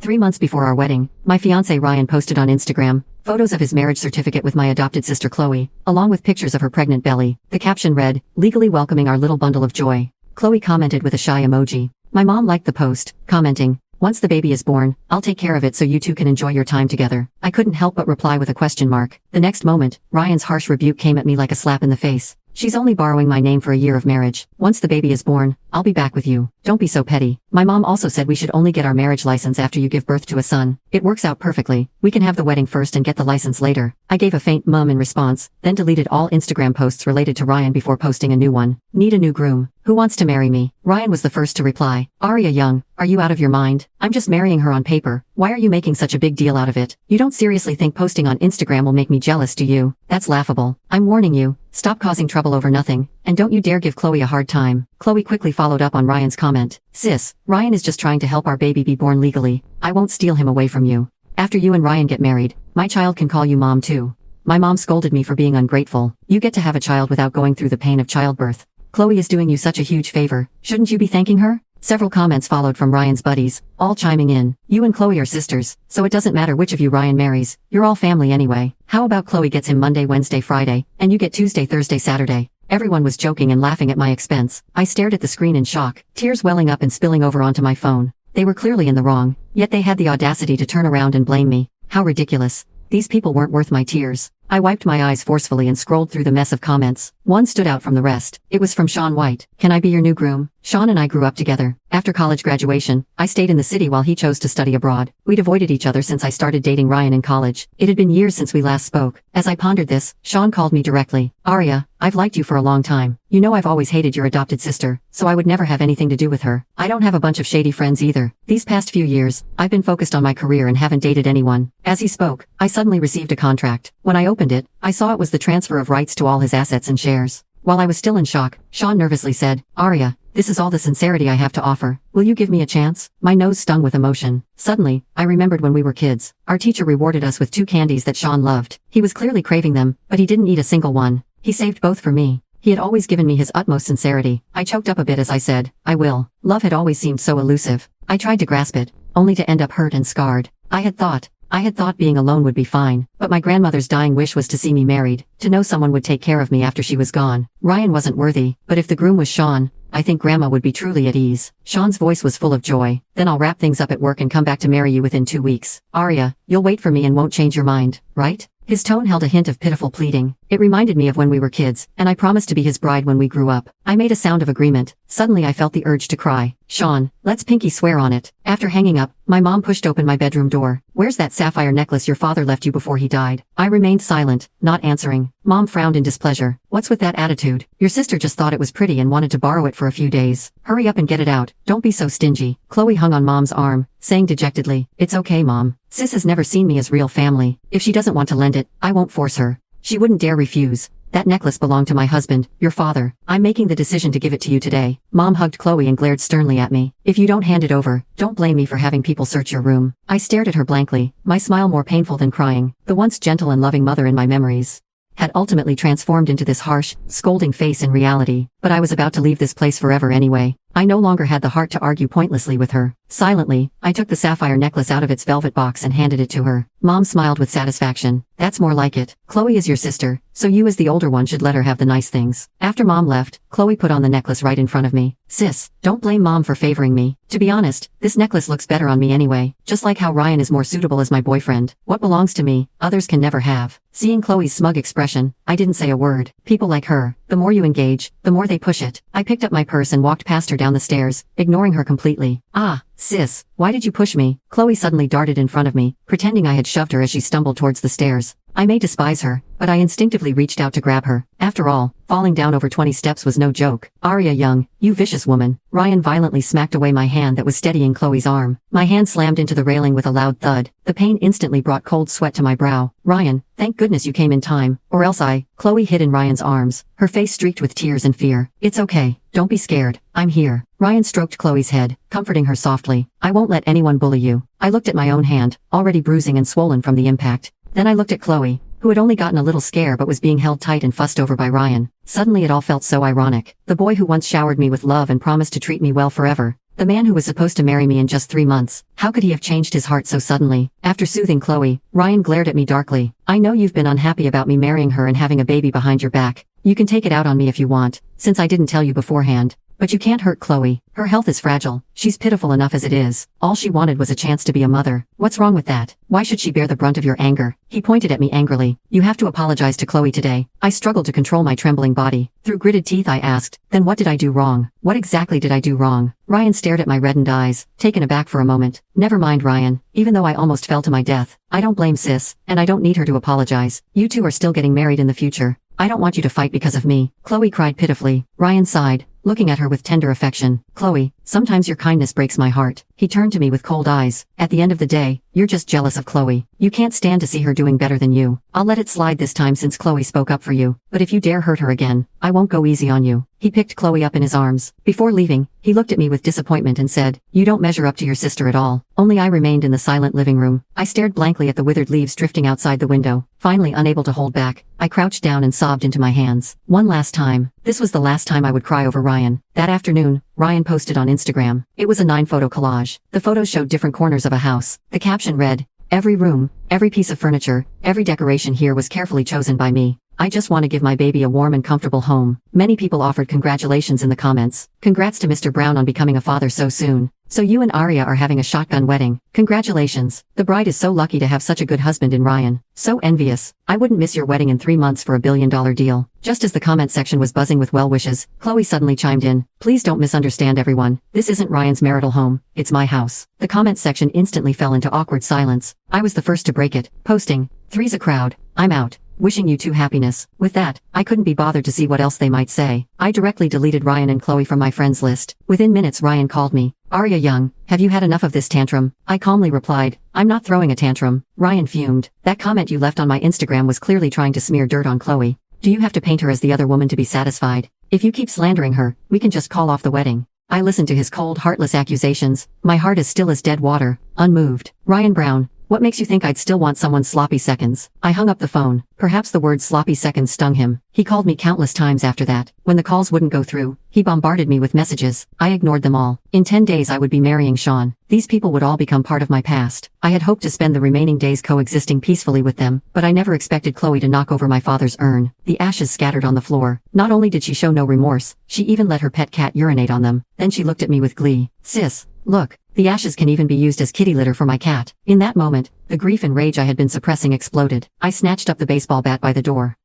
3 months before our wedding, my fiancé Ryan posted on Instagram photos of his marriage certificate with my adopted sister Chloe, along with pictures of her pregnant belly. The caption read, "Legally welcoming our little bundle of joy." Chloe commented with a shy emoji. My mom liked the post, commenting, "Once the baby is born, I'll take care of it so you two can enjoy your time together." I couldn't help but reply with a question mark. The next moment, Ryan's harsh rebuke came at me like a slap in the face. "She's only borrowing my name for a year of marriage. Once the baby is born, I'll be back with you. Don't be so petty." My mom also said we should only get our marriage license after you give birth to a son. It works out perfectly. We can have the wedding first and get the license later. I gave a faint in response, then deleted all Instagram posts related to Ryan before posting a new one. "Need a new groom. Who wants to marry me?" Ryan was the first to reply. "Aria Young, are you out of your mind? I'm just marrying her on paper. Why are you making such a big deal out of it? You don't seriously think posting on Instagram will make me jealous, do you? That's laughable. I'm warning you, stop causing trouble over nothing, and don't you dare give Chloe a hard time." Chloe quickly followed up on Ryan's comment. "Sis, Ryan is just trying to help our baby be born legally. I won't steal him away from you. After you and Ryan get married, my child can call you mom too." My mom scolded me for being ungrateful. "You get to have a child without going through the pain of childbirth. Chloe is doing you such a huge favor. Shouldn't you be thanking her?" Several comments followed from Ryan's buddies, all chiming in. "You and Chloe are sisters, so it doesn't matter which of you Ryan marries. You're all family anyway. How about Chloe gets him Monday, Wednesday, Friday, and you get Tuesday, Thursday, Saturday?" Everyone was joking and laughing at my expense. I stared at the screen in shock, tears welling up and spilling over onto my phone. They were clearly in the wrong, yet they had the audacity to turn around and blame me. How ridiculous. These people weren't worth my tears. I wiped my eyes forcefully and scrolled through the mess of comments. One stood out from the rest. It was from Sean White. "Can I be your new groom? Sean and I grew up together. After college graduation, I stayed in the city while he chose to study abroad. We'd avoided each other since I started dating Ryan in college. It had been years since we last spoke." As I pondered this, Sean called me directly. "Aria, I've liked you for a long time. You know I've always hated your adopted sister, so I would never have anything to do with her. I don't have a bunch of shady friends either. These past few years, I've been focused on my career and haven't dated anyone." As he spoke, I suddenly received a contract. When I opened it, I saw it was the transfer of rights to all his assets and shares. While I was still in shock, Sean nervously said, "Aria, this is all the sincerity I have to offer. Will you give me a chance?" My nose stung with emotion. Suddenly, I remembered when we were kids. Our teacher rewarded us with 2 candies that Sean loved. He was clearly craving them, but he didn't eat a single one. He saved both for me. He had always given me his utmost sincerity. I choked up a bit as I said, "I will." Love had always seemed so elusive. I tried to grasp it, only to end up hurt and scarred. I had thought being alone would be fine, but my grandmother's dying wish was to see me married, to know someone would take care of me after she was gone. Ryan wasn't worthy, but if the groom was Sean, I think Grandma would be truly at ease. Sean's voice was full of joy. "Then I'll wrap things up at work and come back to marry you within 2 weeks. Aria, you'll wait for me and won't change your mind, right?" His tone held a hint of pitiful pleading. It reminded me of when we were kids, and I promised to be his bride when we grew up. I made a sound of agreement. Suddenly I felt the urge to cry. "Sean, let's pinky swear on it." After hanging up, my mom pushed open my bedroom door. "Where's that sapphire necklace your father left you before he died?" I remained silent, not answering. Mom frowned in displeasure. "What's with that attitude? Your sister just thought it was pretty and wanted to borrow it for a few days. Hurry up and get it out. Don't be so stingy." Chloe hung on Mom's arm, saying dejectedly, "It's okay, Mom. Sis has never seen me as real family. If she doesn't want to lend it, I won't force her. She wouldn't dare refuse. That necklace belonged to my husband, your father. I'm making the decision to give it to you today." Mom hugged Chloe and glared sternly at me. "If you don't hand it over, don't blame me for having people search your room." I stared at her blankly, my smile more painful than crying. The once gentle and loving mother in my memories had ultimately transformed into this harsh, scolding face in reality. But I was about to leave this place forever anyway. I no longer had the heart to argue pointlessly with her. Silently, I took the sapphire necklace out of its velvet box and handed it to her. Mom smiled with satisfaction. "That's more like it. Chloe is your sister, so you as the older one should let her have the nice things." After Mom left, Chloe put on the necklace right in front of me. "Sis, don't blame Mom for favoring me. To be honest, this necklace looks better on me anyway, just like how Ryan is more suitable as my boyfriend. What belongs to me, others can never have." Seeing Chloe's smug expression, I didn't say a word. People like her, the more you engage, the more they push it. I picked up my purse and walked past her down the stairs, ignoring her completely. "Ah, sis, why did you push me?" Chloe suddenly darted in front of me, pretending I had shoved her as she stumbled towards the stairs. I may despise her, but I instinctively reached out to grab her. After all, falling down over 20 steps was no joke. "Aria Young, you vicious woman." Ryan violently smacked away my hand that was steadying Chloe's arm. My hand slammed into the railing with a loud thud. The pain instantly brought cold sweat to my brow. "Ryan, thank goodness you came in time, or else I..." Chloe hid in Ryan's arms, her face streaked with tears and fear. "It's okay, don't be scared, I'm here." Ryan stroked Chloe's head, comforting her softly. "I won't let anyone bully you." I looked at my own hand, already bruising and swollen from the impact. Then I looked at Chloe, who had only gotten a little scare but was being held tight and fussed over by Ryan. Suddenly it all felt so ironic. The boy who once showered me with love and promised to treat me well forever, The man who was supposed to marry me in just 3 months, how could he have changed his heart so suddenly? After soothing Chloe, Ryan glared at me darkly. I know you've been unhappy about me marrying her and having a baby behind your back. You can take it out on me if you want, since I didn't tell you beforehand. But you can't hurt Chloe. Her health is fragile. She's pitiful enough as it is. All she wanted was a chance to be a mother. What's wrong with that? Why should she bear the brunt of your anger? He pointed at me angrily. You have to apologize to Chloe today. I struggled to control my trembling body. Through gritted teeth I asked, then what did I do wrong? What exactly did I do wrong? Ryan stared at my reddened eyes, taken aback for a moment. Never mind, Ryan. Even though I almost fell to my death, I don't blame sis, and I don't need her to apologize. You two are still getting married in the future. I don't want you to fight because of me. Chloe cried pitifully. Ryan sighed, looking at her with tender affection. Chloe, sometimes your kindness breaks my heart. He turned to me with cold eyes. At the end of the day, you're just jealous of Chloe. You can't stand to see her doing better than you. I'll let it slide this time since Chloe spoke up for you. But if you dare hurt her again, I won't go easy on you. He picked Chloe up in his arms. Before leaving, he looked at me with disappointment and said, you don't measure up to your sister at all. Only I remained in the silent living room. I stared blankly at the withered leaves drifting outside the window. Finally unable to hold back, I crouched down and sobbed into my hands. One last time. This was the last time I would cry over Ryan. That afternoon, Ryan posted on Instagram. It was a 9-photo collage. The photos showed different corners of a house. The caption read, every room, every piece of furniture, every decoration here was carefully chosen by me. I just want to give my baby a warm and comfortable home. Many people offered congratulations in the comments. Congrats to Mr. Brown on becoming a father so soon. So you and Arya are having a shotgun wedding. Congratulations. The bride is so lucky to have such a good husband in Ryan. So envious. I wouldn't miss your wedding in 3 months for $1 billion deal. Just as the comment section was buzzing with well wishes, Chloe suddenly chimed in. Please don't misunderstand everyone. This isn't Ryan's marital home. It's my house. The comment section instantly fell into awkward silence. I was the first to break it, posting, "Three's a crowd. I'm out. Wishing you two happiness." With that, I couldn't be bothered to see what else they might say. I directly deleted Ryan and Chloe from my friends list. Within minutes Ryan called me. "Arya Young, have you had enough of this tantrum?" I calmly replied, "I'm not throwing a tantrum." Ryan fumed. "That comment you left on my Instagram was clearly trying to smear dirt on Chloe. Do you have to paint her as the other woman to be satisfied? If you keep slandering her, we can just call off the wedding." I listened to his cold, heartless accusations. My heart is still as dead water, unmoved. Ryan Brown, what makes you think I'd still want someone's sloppy seconds? I hung up the phone. Perhaps the word sloppy seconds stung him. He called me countless times after that. When the calls wouldn't go through, he bombarded me with messages. I ignored them all. In 10 days I would be marrying Sean. These people would all become part of my past. I had hoped to spend the remaining days coexisting peacefully with them, but I never expected Chloe to knock over my father's urn. The ashes scattered on the floor. Not only did she show no remorse, she even let her pet cat urinate on them. Then she looked at me with glee. "Sis, look. The ashes can even be used as kitty litter for my cat." In that moment, the grief and rage I had been suppressing exploded. I snatched up the baseball bat by the door.